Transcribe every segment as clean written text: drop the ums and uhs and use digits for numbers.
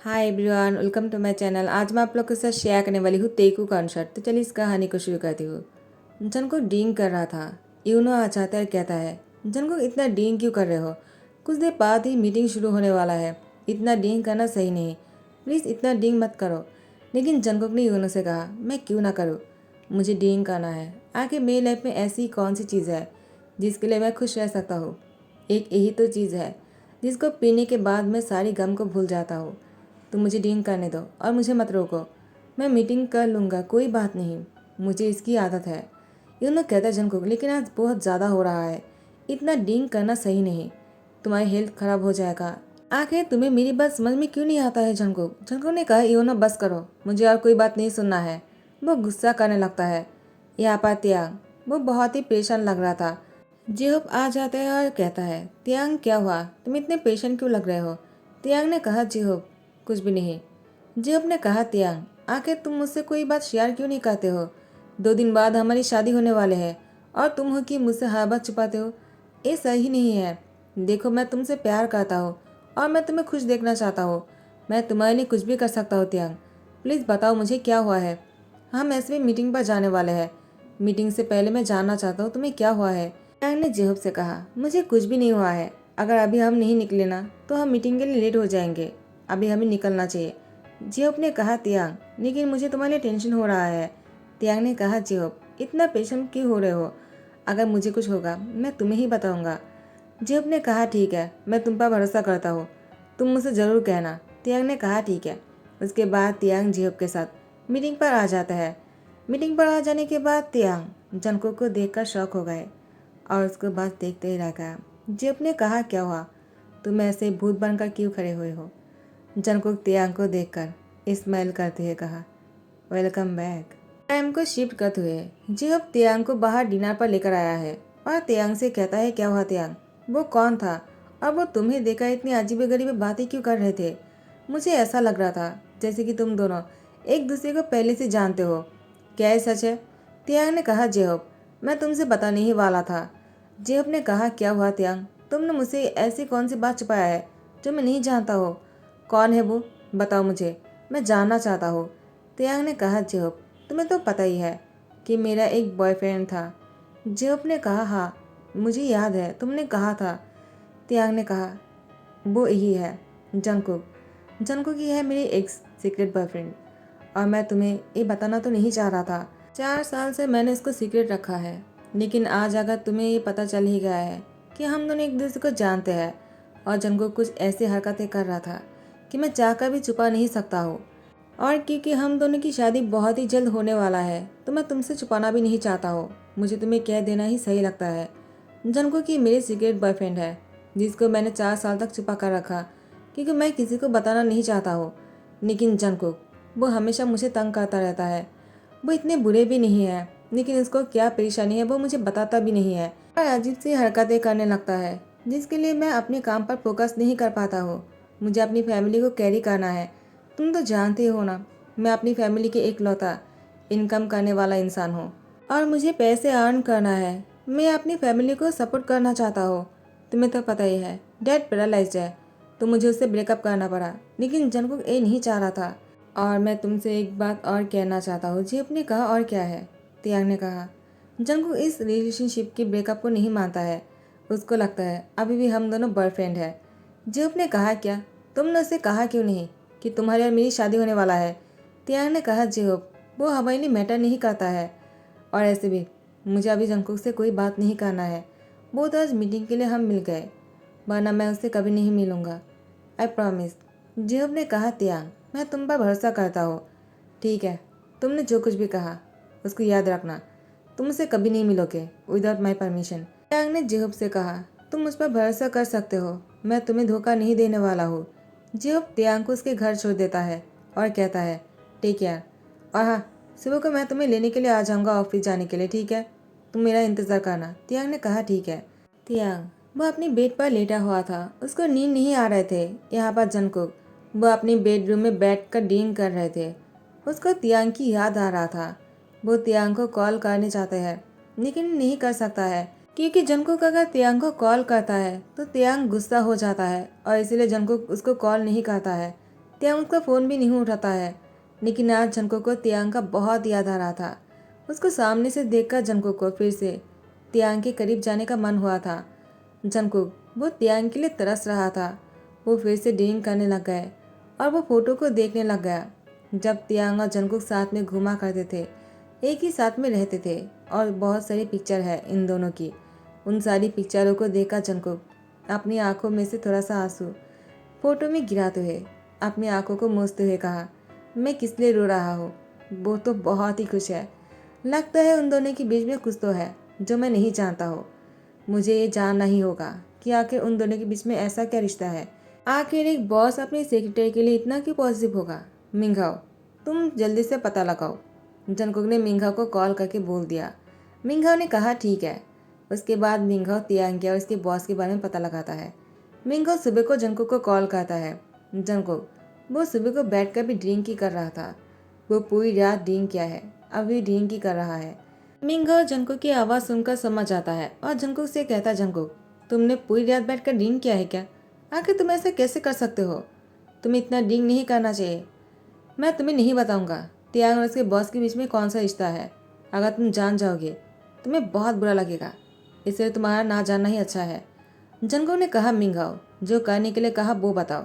Hi everyone, welcome to my channel. आज मैं आप लोग के साथ शेयर करने वाली हूँ तेकू कॉन्सर्ट। तो चलिए इस कहानी को शुरू करती हूँ। जनको डींग कर रहा था। यूनो आ जाता है और कहता है, जनको इतना डींग क्यों कर रहे हो? कुछ देर बाद ही मीटिंग शुरू होने वाला है। इतना डींग करना सही नहीं, प्लीज़ इतना डींग मत करो। लेकिन जंगकुक ने यूनो से कहा, मैं क्यों ना करूँ, मुझे डींग करना है। आखिर मेरी लाइफ में ऐसी कौन सी चीज़ है जिसके लिए मैं खुश रह सकता हूँ? एक यही तो चीज़ है जिसको पीने के बाद मैं सारी गम को भूल जाता हूँ। तो मुझे ड्रिंक करने दो और मुझे मत रोको। मैं मीटिंग कर लूँगा, कोई बात नहीं, मुझे इसकी आदत है। यूनो कहता है जंगकुक, लेकिन आज बहुत ज़्यादा हो रहा है, इतना ड्रिंक करना सही नहीं, तुम्हारी हेल्थ खराब हो जाएगा। आखिर तुम्हें मेरी बात समझ में क्यों नहीं आता है जंगकुक? जंगकुक ने कहा, यूनो बस करो, मुझे और कोई बात नहीं सुनना है। वो गुस्सा करने लगता है। यहाँ पर त्याग, वो बहुत ही परेशान लग रहा था। जिहोप आ जाता है और कहता है, त्यांग क्या हुआ, तुम इतने पेशेंट क्यों लग रहे हो? त्यांग ने कहा, जिहोप कुछ भी नहीं। जिहोप ने कहा, त्यांग आखिर तुम मुझसे कोई बात शेयर क्यों नहीं करते हो? 2 दिन बाद हमारी शादी होने वाले है और तुम हो कि मुझसे हर बात छुपाते हो। ये सही नहीं है। देखो, मैं तुमसे प्यार करता हूँ और मैं तुम्हें खुश देखना चाहता हूँ। मैं तुम्हारे लिए कुछ भी कर सकता हूँ। त्यांग प्लीज़ बताओ मुझे क्या हुआ है। हम ऐसे भी मीटिंग पर जाने वाले हैं। मीटिंग से पहले मैं जानना चाहता हूँ तुम्हें क्या हुआ है। त्यांग ने जिहोप से कहा, मुझे कुछ भी नहीं हुआ है। अगर अभी हम नहीं निकले ना तो हम मीटिंग के लिए लेट हो जाएंगे। अभी हमें निकलना चाहिए। जियोप ने कहा, त्यांग लेकिन मुझे तुम्हारे लिए टेंशन हो रहा है। त्यांग ने कहा, जियोप इतना पेशेंट क्यों हो रहे हो? अगर मुझे कुछ होगा मैं तुम्हें ही बताऊंगा। जियोप ने कहा, ठीक है, मैं तुम पर भरोसा करता हूँ, तुम मुझसे ज़रूर कहना। त्यांग ने कहा, ठीक है। उसके बाद त्यांग जियोप के साथ मीटिंग पर आ जाता है। मीटिंग पर आ जाने के बाद त्यांग जंको को देखकर शॉक हो गए और उसको बस देखते ही रह गया। जियोप ने कहा, क्या हुआ, तुम ऐसे भूत बनकर क्यों खड़े हुए हो? जंकुक त्यांग को देखकर स्माइल करते हुए कहा, वेलकम बैक। टाइम को शिफ्ट करते हुए जिहोप त्यांग को बाहर डिनर पर लेकर आया है और त्यांग से कहता है, क्या हुआ त्यांग, वो कौन था और वो तुम्हें देखा इतनी अजीब गरीब बातें क्यों कर रहे थे? मुझे ऐसा लग रहा था जैसे कि तुम दोनों एक दूसरे को पहले से जानते हो। क्या ये सच है? त्यांग ने कहा, जिहोप मैं तुमसे बताने ही वाला था। जिहोप ने कहा, क्या हुआ त्यांग, तुमने मुझसे ऐसी कौन सी बात छुपाया है जो मैं नहीं जानता हो? कौन है वो, बताओ मुझे, मैं जानना चाहता हूँ। त्यांग ने कहा, जिहोप तुम्हें तो पता ही है कि मेरा एक बॉयफ्रेंड था। जिहोप ने कहा, हाँ मुझे याद है, तुमने कहा था। त्यांग ने कहा, वो यही है जंकुक। जंकुक ही है मेरी एक सीक्रेट बॉयफ्रेंड और मैं तुम्हें ये बताना तो नहीं चाह रहा था। 4 साल से मैंने इसको सीक्रेट रखा है, लेकिन आज अगर तुम्हें ये पता चल ही गया है कि हम दोनों एक दूसरे को जानते हैं और जंकुक कुछ ऐसी हरकतें कर रहा था कि मैं चाहकर भी छुपा नहीं सकता हूँ, और क्योंकि हम दोनों की शादी बहुत ही जल्द होने वाला है तो मैं तुमसे छुपाना भी नहीं चाहता हूँ। मुझे तुम्हें कह देना ही सही लगता है। जंकुक की मेरी सीक्रेट बॉयफ्रेंड है जिसको मैंने 4 साल तक छुपा कर रखा क्योंकि मैं किसी को बताना नहीं चाहता हूँ। लेकिन जंकुक वो हमेशा मुझे तंग करता रहता है। वो इतने बुरे भी नहीं है, लेकिन उसको क्या परेशानी है वो मुझे बताता भी नहीं है और अजीब सी हरकतें करने लगता है जिसके लिए मैं अपने काम पर फोकस नहीं कर पाता हूँ। मुझे अपनी फैमिली को कैरी करना है। तुम तो जानते हो ना, मैं अपनी फैमिली के इकलौता इनकम करने वाला इंसान हूँ और मुझे पैसे अर्न करना है। मैं अपनी फैमिली को सपोर्ट करना चाहता हूँ। तुम्हें तो पता ही है, डैड पैरालाइज्ड है तो मुझे उससे ब्रेकअप करना पड़ा, लेकिन जंकुक ये नहीं चाह रहा था। और मैं तुमसे एक बात और कहना चाहता हूँ। जियोप ने कहा, और क्या है? त्यांग ने कहा, जंकुक इस रिलेशनशिप की ब्रेकअप को नहीं मानता है। उसको लगता है अभी भी हम दोनों बॉयफ्रेंड है। जियोप ने कहा, क्या तुमने उसे कहा क्यों नहीं कि तुम्हारी और मेरी शादी होने वाला है? त्यांग ने कहा, जिहोप वो हमारे लिए मैटर नहीं करता है और ऐसे भी मुझे अभी जंकुक से कोई बात नहीं करना है। वो तो आज मीटिंग के लिए हम मिल गए, वरना मैं उससे कभी नहीं मिलूंगा, आई प्रॉमिस। जिहोप ने कहा, त्यांग मैं तुम पर भरोसा करता हूँ। ठीक है, तुमने जो कुछ भी कहा उसको याद रखना, तुम मुझसे कभी नहीं मिलोगे विदाउट माई परमिशन। त्यांग ने जिहोप से कहा, तुम मुझ पर भरोसा कर सकते हो, मैं तुम्हें धोखा नहीं देने वाला हूँ। जिहोप त्यांग को उसके घर छोड़ देता है और कहता है, टेक केयर, और हाँ सुबह को मैं तुम्हें लेने के लिए आ जाऊँगा ऑफिस जाने के लिए, ठीक है? तुम मेरा इंतज़ार करना। त्यांग ने कहा, ठीक है। त्यांग वो अपनी बेड पर लेटा हुआ था, उसको नींद नहीं आ रहे थे। यहाँ पर जंकुक वो अपनी बेडरूम में बैठकर डींग कर रहे थे। उसको त्यांग की याद आ रहा था। वो त्यांग को कॉल करने चाहते हैं लेकिन नहीं कर सकता है क्योंकि जंकुक अगर त्यांग को कॉल करता है तो त्यांग गुस्सा हो जाता है और इसीलिए जंकुक उसको कॉल नहीं करता है। त्यांग उसका फ़ोन भी नहीं उठाता है। लेकिन आज जंको को त्यांग का बहुत याद आ रहा था। उसको सामने से देखकर जंको को फिर से त्यांग के करीब जाने का मन हुआ था। जंको वो त्यांग के लिए तरस रहा था। वो फिर से ड्रिंक करने लग गए और वो फोटो को देखने लग गया। जब त्यांग और जंकुक साथ में घूमा करते थे, एक ही साथ में रहते थे और बहुत सारी पिक्चर है इन दोनों की। उन सारी पिक्चरों को देखा जंकुक अपनी आंखों में से थोड़ा सा आंसू फोटो में गिराते हुए अपनी आंखों को मूंछते हुए कहा, मैं किस लिए रो रहा हूँ? वो तो बहुत ही खुश है। लगता है उन दोनों के बीच में कुछ तो है जो मैं नहीं जानता हूँ। मुझे ये जानना ही होगा कि आखिर उन दोनों के बीच में ऐसा क्या रिश्ता है। आखिर एक बॉस अपने सेक्रेटरी के लिए इतना क्यों पॉजिटिव होगा? मिंघाओ, तुम जल्दी से पता लगाओ। जंकुक ने मिंघाओ को कॉल करके बोल दिया। मिंघाओ ने कहा ठीक है। उसके बाद मिंघाओ त्यांग और उसके बॉस के बारे में पता लगाता है। मिंघाओ सुबह को जंकुक को कॉल करता है। जंकुक वो सुबह को बैठकर भी ड्रिंक ही कर रहा था। वो पूरी रात ड्रिंक किया है, अभी ड्रिंक ही कर रहा है। मिंघाओ जंकुक की आवाज़ सुनकर समझ आता है और जंकुक से कहता, जंकुक तुमने पूरी रात बैठकर ड्रिंक किया है क्या? आखिर तुम ऐसा कैसे कर सकते हो? तुम्हें इतना ड्रिंक नहीं करना चाहिए। मैं तुम्हें नहीं बताऊंगा त्यांग और उसके बॉस के बीच में कौन सा रिश्ता है। अगर तुम जान जाओगे तुम्हें बहुत बुरा लगेगा, इसलिए तुम्हारा ना जानना ही अच्छा है। जंगो ने कहा, मिंघाओ जो करने के लिए कहा वो बताओ,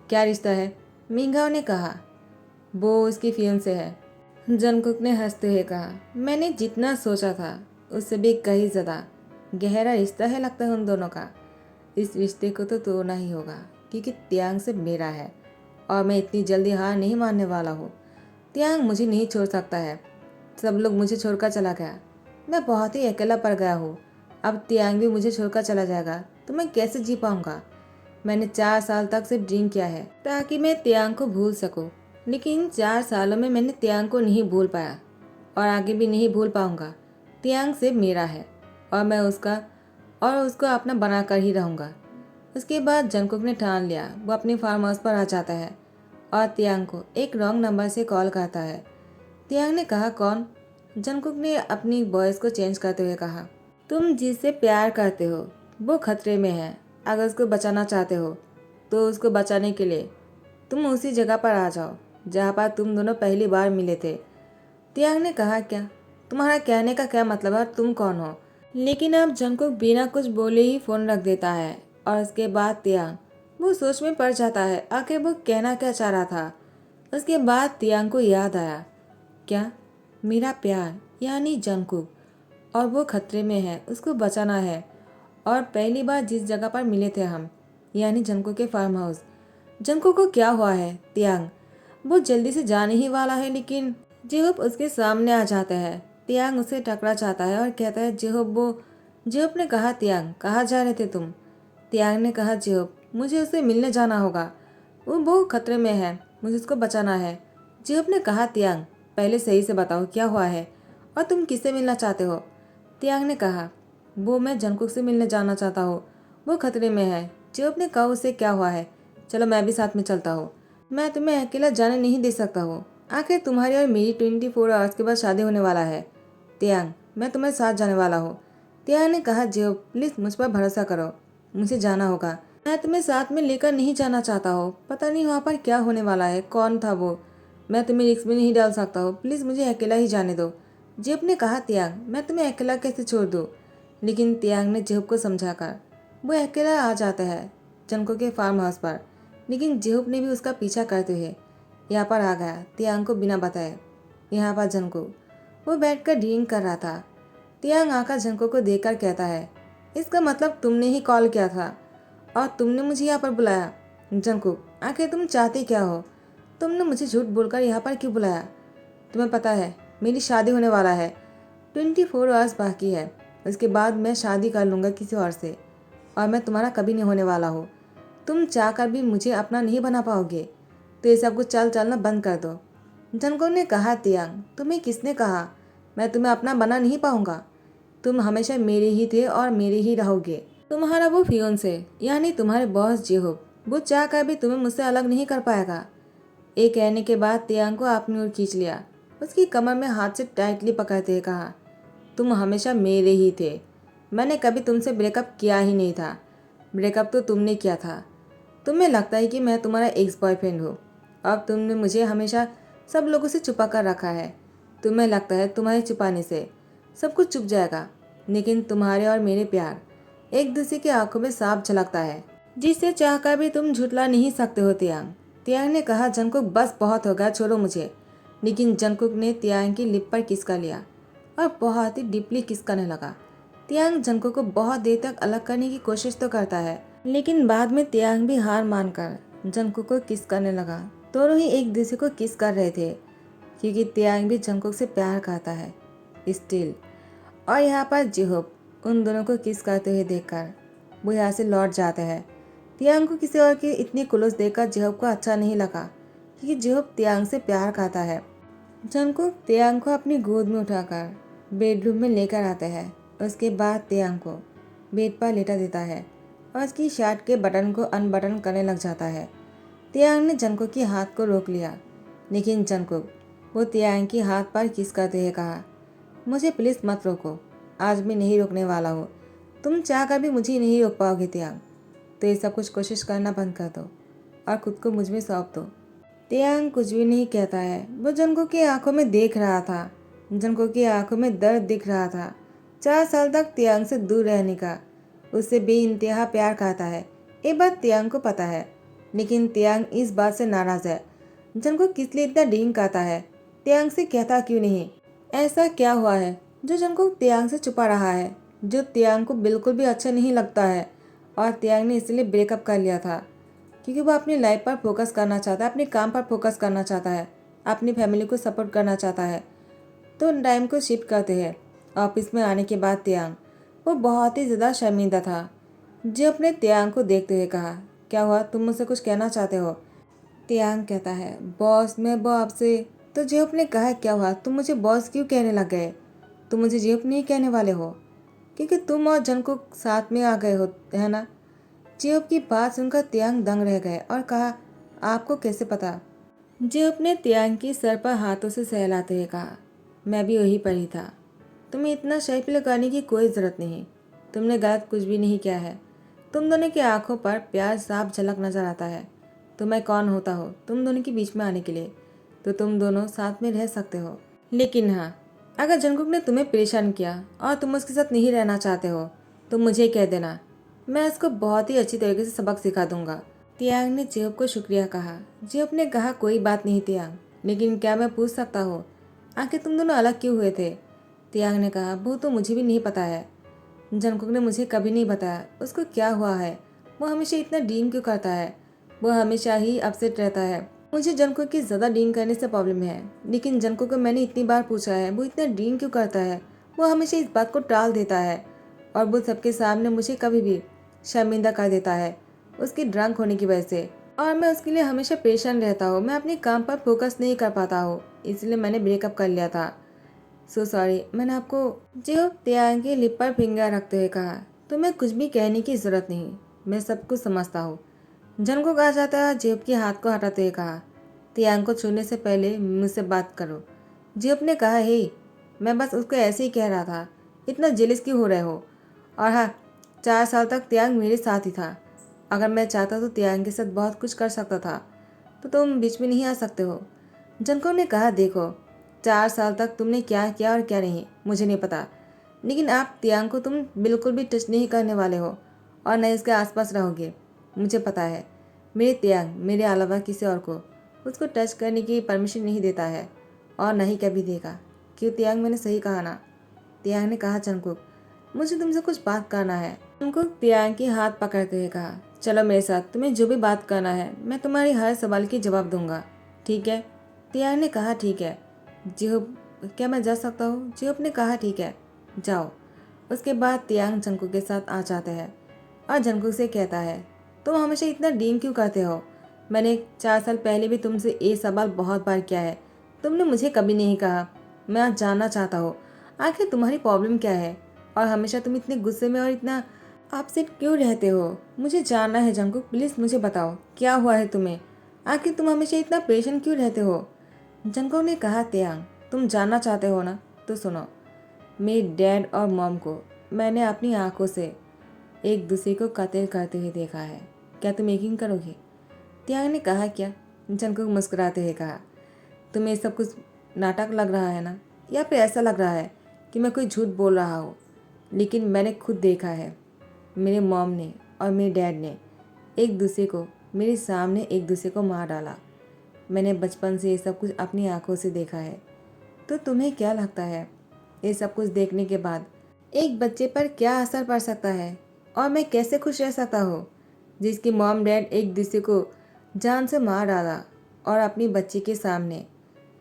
क्या रिश्ता है? मिंघाओ ने कहा, वो उसकी फियांसे है। जंगकुक ने हंसते हुए कहा, मैंने जितना सोचा था उससे भी कहीं ज़्यादा गहरा रिश्ता है लगता है उन दोनों का। इस रिश्ते को तो तोड़ना ही होगा क्योंकि त्यांग से मेरा है और मैं इतनी जल्दी हार नहीं मानने वाला हूँ। त्यांग मुझे नहीं छोड़ सकता है। सब लोग मुझे छोड़कर चला गया, मैं बहुत ही अकेला पड़ गया हूँ। अब त्यांग भी मुझे छोड़कर चला जाएगा तो मैं कैसे जी पाऊँगा? मैंने 4 साल तक सिर्फ ड्रिंक किया है ताकि मैं त्यांग को भूल सकूँ, लेकिन इन 4 सालों में मैंने त्यांग को नहीं भूल पाया और आगे भी नहीं भूल पाऊँगा। त्यांग से मेरा है और मैं उसका और उसको अपना बना कर ही रहूँगा। उसके बाद जंकुक ने ठान लिया वो अपने फार्म हाउस पर आ जाता है और त्यांग को एक रॉन्ग नंबर से कॉल करता है। त्यांग ने कहा, कौन? जंकुक ने अपनी वॉइस को चेंज करते हुए कहा, तुम जिससे प्यार करते हो वो खतरे में है। अगर उसको बचाना चाहते हो तो उसको बचाने के लिए तुम उसी जगह पर आ जाओ जहाँ पर तुम दोनों पहली बार मिले थे। त्यांग ने कहा, क्या? तुम्हारा कहने का क्या मतलब है? तुम कौन हो? लेकिन अब जंकुक बिना कुछ बोले ही फ़ोन रख देता है और उसके बाद त्यांग वो सोच में पड़ जाता है आखिर वो कहना क्या चाह रहा था। उसके बाद त्यांग को याद आया, क्या? मेरा प्यार यानी जंकुक और वो खतरे में है, उसको बचाना है। और पहली बार जिस जगह पर मिले थे हम यानी जंकुक के फार्म हाउस। जंकुक को क्या हुआ है? त्यांग वो जल्दी से जाने ही वाला है लेकिन जेहोप उसके सामने आ जाता है। त्यांग उसे टकरा जाता है और कहता है, जेहोप ने कहा, त्यांग कहाँ जा रहे थे तुम? त्यांग ने कहा, जेहोप मुझे उससे मिलने जाना होगा, वो बहुत खतरे में है, मुझे उसको बचाना है। जेहोप ने कहा, त्यांग पहले सही से बताओ क्या हुआ है और तुम किससे मिलना चाहते हो? त्यांग ने कहा, वो मैं जंकुक से मिलने जाना चाहता हूँ, वो खतरे में है। जेहोप ने कहा, उससे क्या हुआ है? चलो मैं भी साथ में चलता हूँ, मैं तुम्हें अकेला जाने नहीं दे सकता हूँ। आखिर तुम्हारी और मेरी 24 आवर्स के बाद शादी होने वाला है। त्यांग मैं तुम्हारे साथ जाने वाला हूँ। त्यांग ने कहा, जेओ प्लीज़ मुझ पर भरोसा करो, मुझे जाना होगा। मैं तुम्हें साथ में लेकर नहीं जाना चाहता हूँ, पता नहीं वहाँ पर क्या होने वाला है, कौन था वो, मैं तुम्हें रिस्क में नहीं डाल सकता हूँ, प्लीज़ मुझे अकेला ही जाने दो। जेब ने कहा, त्यांग मैं तुम्हें अकेला कैसे छोड़ दूँ? लेकिन त्यांग ने जेब को समझाकर वो अकेला आ जाता है जंको के फार्म हाउस पर। लेकिन जेहूप ने भी उसका पीछा करते हुए यहाँ पर आ गया त्यांग को बिना बताए। यहाँ पर जंको वो बैठकर ड्रिंक कर रहा था। त्यांग आकर जंको को देखकर कहता है, इसका मतलब तुमने ही कॉल किया था और तुमने मुझे यहाँ पर बुलाया। जंको आखिर तुम चाहते क्या हो? तुमने मुझे झूठ बोलकर यहाँ पर क्यों बुलाया? तुम्हें पता है मेरी शादी होने वाला है, 24 आवर्स बाकी है, उसके बाद मैं शादी कर लूँगा किसी और से और मैं तुम्हारा कभी नहीं होने वाला हूँ। तुम चाहकर भी मुझे अपना नहीं बना पाओगे, तो ये सब कुछ चाल चलना बंद कर दो। जंको ने कहा, त्यांग तुम्हें किसने कहा मैं तुम्हें अपना बना नहीं पाऊंगा? तुम हमेशा मेरे ही थे और मेरे ही रहोगे। तुम्हारा वो फियोंसे यानी तुम्हारे बॉस जेहोप वो चाहकर भी तुम्हें मुझसे अलग नहीं कर पाएगा। ये कहने के बाद त्यांग को अपनी ओर खींच लिया, उसकी कमर में हाथ से टाइटली पकड़ते हुए कहा, तुम हमेशा मेरे ही थे, मैंने कभी तुमसे ब्रेकअप किया ही नहीं था। ब्रेकअप तो तुमने किया था। तुम्हें लगता है कि मैं तुम्हारा एक्स बॉयफ्रेंड हूँ, अब तुमने मुझे हमेशा सब लोगों से छुपा कर रखा है। तुम्हें लगता है तुम्हारे छुपाने से सब कुछ छुप जाएगा, लेकिन तुम्हारे और मेरे प्यार एक दूसरे की आंखों में साफ झलकता है, जिसे चाहकर भी तुम झुठला नहीं सकते हो तियांग। तियांग ने कहा, जंगकुक बस बहुत हो गया, छोड़ो मुझे। लेकिन जंगकुक ने तियांग की लिप पर किस कर लिया और बहुत ही डीपली किस करने लगा। तियांग जंगकुक को बहुत देर तक अलग करने की कोशिश तो करता है, लेकिन बाद में तियांग भी हार मानकर जंगकुक को किस करने लगा। दोनों ही एक दूसरे को किस कर रहे थे, क्योंकि तियांग भी जंगकुक से प्यार करता है स्टिल। और यहाँ पर जिहोप उन दोनों को किस करते हुए देखकर वो यहाँ से लौट जाते हैं। तियांग को किसी और की इतनी क्लोज देखकर जिहोप को अच्छा नहीं लगा, क्योंकि जिहोप तियांग से प्यार करता है। जंगकुक तियांग को अपनी गोद में उठाकर बेडरूम में लेकर आता है। उसके बाद तियांग को बेड पर लेटा देता है और उसकी शर्ट के बटन को अनबटन करने लग जाता है। तियांग ने जंगकुक के हाथ को रोक लिया, लेकिन जंगकुक वो तियांग के हाथ पर किस करते हुए कहा, मुझे प्लीज़ मत रोको, आज मैं नहीं रोकने वाला हूँ। तुम चाह कर भी मुझे नहीं रोक पाओगे तियांग। तो ये सब कुछ कोशिश करना बंद कर दो और खुद को मुझ में सौंप दो। तियांग कुछ भी नहीं कहता है। वो जंगकुक की आंखों में देख रहा था। जंगकुक की आंखों में दर्द दिख रहा था। 4 साल तक तियांग से दूर रहने का उससे बेइंतहा प्यार करता है। ये बात तियांग को पता है, लेकिन तियांग इस बात से नाराज है। जंगकुक किस लिए इतना डींग करता है, तियांग से कहता क्यों नहीं? ऐसा क्या हुआ है जो जंगकुक तियांग से छुपा रहा है, जो तियांग को बिल्कुल भी अच्छा नहीं लगता है? और तियांग ने इसलिए ब्रेकअप कर लिया था क्योंकि वो अपनी लाइफ पर फोकस करना चाहता है, अपने काम पर फोकस करना चाहता है, अपनी फैमिली को सपोर्ट करना चाहता है। तो टाइम को शिफ्ट करते हैं। ऑफिस में आने के बाद तियांग वो बहुत ही ज़्यादा शर्मिंदा था। जो अपने तियांग को देखते हुए कहा, क्या हुआ, तुम मुझसे कुछ कहना चाहते हो? तियांग कहता है, बॉस मैं वो आपसे। तो जेहोप ने कहा, क्या हुआ, तुम मुझे बॉस क्यों कहने लग गए? तुम मुझे जेहोप नहीं कहने वाले हो क्योंकि तुम और जंगकुक साथ में आ गए हो, है ना? जेहोप की बात सुनकर तियांग दंग रह गए और कहा, आपको कैसे पता? जेहोप ने तियांग की सर पर हाथों से सहलाते हुए कहा, मैं भी वहीं पर ही था। तुम्हें इतना शर्मिला करने की कोई ज़रूरत नहीं। तुमने गलत कुछ भी नहीं किया है। तुम दोनों की आंखों पर प्यार साफ झलक नजर आता है। तो मैं कौन होता हो तुम दोनों के बीच में आने के लिए? तो तुम दोनों साथ में रह सकते हो, लेकिन हाँ, अगर जंगकुक ने तुम्हें परेशान किया और तुम उसके साथ नहीं रहना चाहते हो तो मुझे कह देना, मैं उसको बहुत ही अच्छी तरीके से सबक सिखा दूंगा। तियांग ने जेहोप को शुक्रिया कहा। जेहोप ने कहा, कोई बात नहीं तियांग, लेकिन क्या मैं पूछ सकता हूँ आखिर तुम दोनों अलग क्यों हुए थे? तियांग ने कहा, वो तो मुझे भी नहीं पता है। जंगकुक ने मुझे कभी नहीं बताया उसको क्या हुआ है। वो हमेशा इतना डींग क्यों करता है? वो हमेशा ही अपसेट रहता है। मुझे जंगकुक की ज़्यादा डींग करने से प्रॉब्लम है, लेकिन जंगकुक को मैंने इतनी बार पूछा है वो इतना डींग क्यों करता है। वो हमेशा इस बात को टाल देता है और वो सबके सामने मुझे कभी भी शर्मिंदा कर देता है उसके ड्रंक होने की वजह से, और मैं उसके लिए हमेशा परेशान रहता हूँ। मैं अपने काम पर फोकस नहीं कर पाता हूँ, इसलिए मैंने ब्रेकअप कर लिया था। सो सॉरी, मैंने आपको। जो तियांग के लिप पर फिंगर रखते हुए कहा, तुम्हें कुछ भी कहने की जरूरत नहीं, मैं सब कुछ समझता हूँ। जंगकुक आ जाता है। जेब के हाथ को हटाते हुए कहा, तियांग को छूने से पहले मुझसे बात करो। जेब ने कहा, हे, मैं बस उसको ऐसे ही कह रहा था, इतना जेलिस क्यों हो रहे हो? और हाँ, 4 साल तक तियांग मेरे साथ ही था। अगर मैं चाहता तो तियांग के साथ बहुत कुछ कर सकता था, तो तुम बीच में नहीं आ सकते हो। जंगकुक ने कहा, देखो, 4 साल तक तुमने क्या किया और क्या नहीं मुझे नहीं पता, लेकिन आप तियांग को तुम बिल्कुल भी टच नहीं करने वाले हो और न इसके आसपास रहोगे। मुझे पता है मेरे तियांग मेरे अलावा किसी और को उसको टच करने की परमिशन नहीं देता है और न ही कभी देगा। क्यों तियांग, मैंने सही कहा ना? तियांग ने कहा, जंगकुक मुझे तुमसे कुछ बात करना है। जंगकुक तियांग के हाथ पकड़ते हुए कहा, चलो मेरे साथ, तुम्हें जो भी बात करना है मैं तुम्हारी हर सवाल की जवाब दूंगा, ठीक है? तियांग ने कहा, ठीक है। जिहोप, क्या मैं जा सकता हूँ? जिहोप ने कहा, ठीक है, जाओ। उसके बाद तियांग जंगकुक के साथ आ जाते हैं और जंगकुक से कहता है, तुम हमेशा इतना डींग क्यों करते हो? मैंने 4 साल पहले भी तुमसे ये सवाल बहुत बार किया है, तुमने मुझे कभी नहीं कहा। मैं आज जानना चाहता हूँ आखिर तुम्हारी प्रॉब्लम क्या है और हमेशा तुम इतने गुस्से में और इतना अपसेट क्यों रहते हो? मुझे जानना है जंगकुक, प्लीज़ मुझे बताओ क्या हुआ है तुम्हें? आखिर तुम हमेशा इतना पेशेंट क्यों रहते हो? जंगकुक ने कहा, तियांग तुम जानना चाहते हो ना, तो सुनो। मेरे डैड और मॉम को मैंने अपनी आंखों से एक दूसरे को कत्ल करते हुए देखा है। क्या तुम यकीन करोगे? तियांग ने कहा, क्या? जंगकुक मुस्कुराते हुए कहा, तुम्हें सब कुछ नाटक लग रहा है ना, या फिर ऐसा लग रहा है कि मैं कोई झूठ बोल रहा हूँ। लेकिन मैंने खुद देखा है, मेरे मॉम ने और मेरे डैड ने एक दूसरे को मेरे सामने एक दूसरे को मार डाला। मैंने बचपन से ये सब कुछ अपनी आंखों से देखा है। तो तुम्हें क्या लगता है ये सब कुछ देखने के बाद एक बच्चे पर क्या असर पड़ सकता है, और मैं कैसे खुश रह सकता हूँ जिसकी मॉम डैड एक दूसरे को जान से मार डाला, और अपनी बच्ची के सामने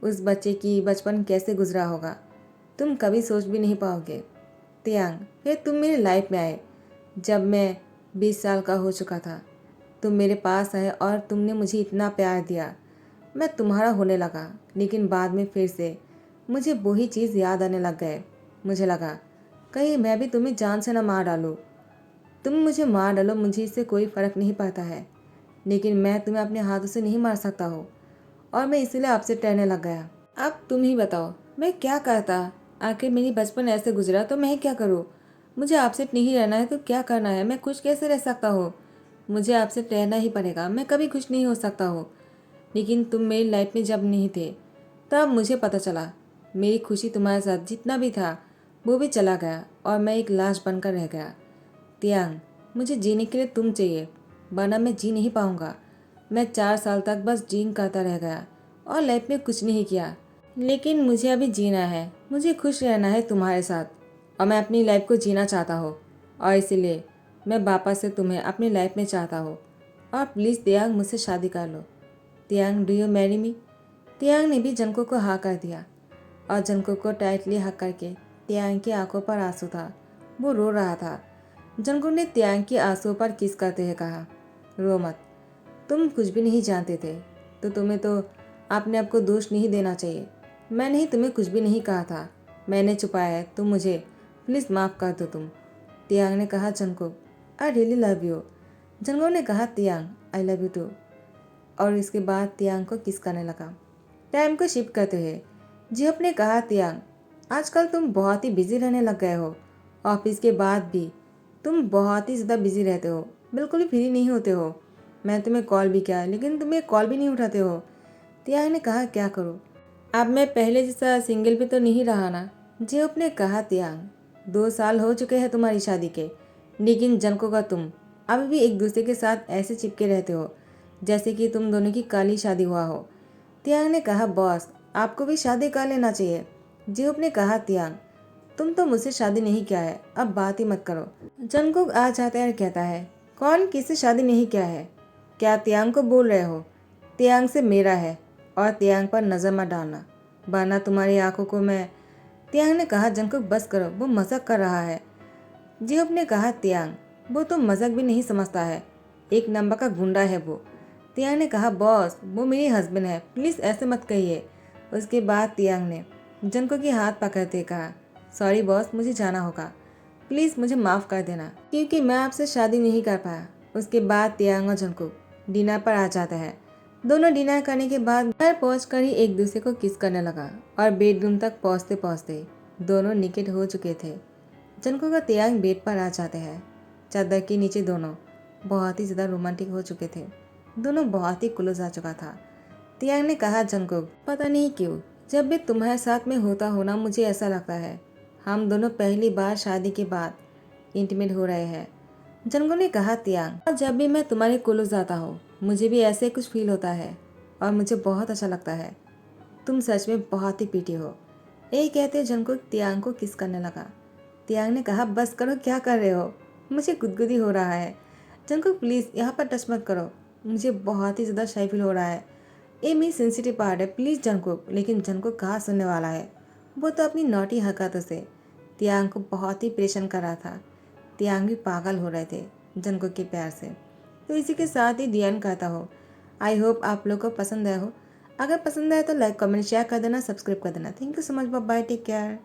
उस बच्चे की बचपन कैसे गुजरा होगा तुम कभी सोच भी नहीं पाओगे। तियांग, फिर तुम मेरी लाइफ में आए जब मैं 20 साल का हो चुका था। तुम मेरे पास आए और तुमने मुझे इतना प्यार दिया, मैं तुम्हारा होने लगा। लेकिन बाद में फिर से मुझे वही चीज़ याद आने लग गए। मुझे लगा कहीं मैं भी तुम्हें जान से न मार डालूँ। तुम मुझे मार डालो, मुझे इससे कोई फ़र्क नहीं पड़ता है, लेकिन मैं तुम्हें अपने हाथों से नहीं मार सकता हूँ, और मैं इसीलिए आपसे डरने लग गया। अब तुम ही बताओ मैं क्या करता। आखिर मेरी बचपन ऐसे गुजरा तो मैं क्या करूँ। मुझे आपसे नहीं रहना है तो क्या करना है, मैं खुश कैसे रह सकता हूँ। मुझे आपसे रहना ही पड़ेगा, मैं कभी खुश नहीं हो सकता हूँ। लेकिन तुम मेरी लाइफ में जब नहीं थे तब मुझे पता चला मेरी खुशी तुम्हारे साथ जितना भी था वो भी चला गया, और मैं एक लाश बनकर रह गया। तियांग, मुझे जीने के लिए तुम चाहिए, वरना मैं जी नहीं पाऊँगा। मैं 4 साल तक बस ड्रीम करता रह गया और लाइफ में कुछ नहीं किया। लेकिन मुझे अभी जीना है, मुझे खुश रहना है तुम्हारे साथ, और मैं अपनी लाइफ को जीना चाहता हूँ, और इसीलिए मैं वापस से तुम्हें अपनी लाइफ में चाहता हूँ। और प्लीज़ तियांग, मुझसे शादी कर लो। तियांग, डू यू मैरी मी। तियांग ने भी जंगकुक को हाँ कर दिया, और जंगकुक को टाइटली हक करके तियांग की आंखों पर आंसू था, वो रो रहा था। जंगकुक ने तियांग की आंसुओं पर किस करते हुए कहा, रो मत, तुम कुछ भी नहीं जानते थे, तो तुम्हें तो अपने आप को दोष नहीं देना चाहिए। मैंने ही तुम्हें कुछ भी नहीं कहा था, मैंने छुपाया है, तुम मुझे प्लीज़ माफ़ कर दो तुम। तियांग ने कहा, Jungkook I really love you. Jungkook ने कहा, तियांग आई लव यू टू, और इसके बाद तियांग को किस करने लगा। टाइम को शिफ्ट करते हुए जियोप ने कहा, तियांग आजकल तुम बहुत ही बिजी रहने लग गए हो, ऑफिस के बाद भी तुम बहुत ही ज़्यादा बिजी रहते हो, बिल्कुल ही फ्री नहीं होते हो। मैं तुम्हें कॉल भी किया लेकिन तुम एक कॉल भी नहीं उठाते हो। तियांग ने कहा, क्या करूँ, अब मैं पहले जैसा सिंगल भी तो नहीं रहा ना। जियोप ने कहा, तियांग 2 साल हो चुके हैं तुम्हारी शादी के, लेकिन जंको का तुम अभी भी एक दूसरे के साथ ऐसे चिपके रहते हो जैसे कि तुम दोनों की कल ही शादी हुआ हो। तियांग ने कहा, बॉस आपको भी शादी कर लेना चाहिए। जियोप ने कहा, तियांग तुम तो मुझसे शादी नहीं किया है, अब बात ही मत करो। जंगकुक आ जाता है और कहता है, कौन किससे शादी नहीं किया है, क्या तियांग को बोल रहे हो। तियांग से मेरा है, और तियांग पर नज़र मत डालना, वरना तुम्हारी आंखों को मैं। तियांग ने कहा, जंगकुक बस करो, वो मजाक कर रहा है। जियोप ने कहा, तियांग वो तो मजाक भी नहीं समझता है, एक नंबर का गुंडा है वो। तियांग ने कहा, बॉस वो मेरी हस्बैंड है, प्लीज़ ऐसे मत कहिए। उसके बाद तियांग ने जंगकुक के हाथ पकड़ते कहा, सॉरी बॉस, मुझे जाना होगा, प्लीज़ मुझे माफ़ कर देना क्योंकि मैं आपसे शादी नहीं कर पाया। उसके बाद तियांग और जंगकुक डिनर पर आ जाता है। दोनों डिनर करने के बाद घर पहुंचकर ही एक दूसरे को किस करने लगा, और बेडरूम तक पहुंचते पहुंचते दोनों निकट हो चुके थे। जंगकुक और तियांग बेड पर आ जाते हैं। चादर के नीचे दोनों बहुत ही ज़्यादा रोमांटिक हो चुके थे, दोनों बहुत ही क्लोज आ चुका था। तियांग ने कहा, जंगकुक पता नहीं क्यों जब भी तुम्हारे साथ में होता हो ना, मुझे ऐसा लगता है हम दोनों पहली बार शादी के बाद इंटीमेट हो रहे हैं। जंगकुक ने कहा, तियांग और जब भी मैं तुम्हारे क्लोज आता हूँ मुझे भी ऐसे कुछ फील होता है, और मुझे बहुत अच्छा लगता है, तुम सच में बहुत ही पीटी हो। यही कहते जंगकुक तियांग को किस करने लगा। तियांग ने कहा, बस करो, क्या कर रहे हो, मुझे गुदगुदी हो रहा है। जंगकुक प्लीज़ यहाँ पर टच मत करो, मुझे बहुत ही ज़्यादा शाई फील हो रहा है, ये मेरी सेंसिटिव पार्ट है, प्लीज़ जंगकुक। लेकिन जंगकुक कहाँ सुनने वाला है, वो तो अपनी नौटी हरकतों से तियांग को बहुत ही परेशान कर रहा था। तियांग भी पागल हो रहे थे जंगकुक के प्यार से। तो इसी के साथ ही डी एंड कहता हो। आई होप आप लोग को पसंद आया हो। अगर पसंद आए तो लाइक कमेंट शेयर कर देना, सब्सक्राइब कर देना। Thank you so much, bye bye, take care.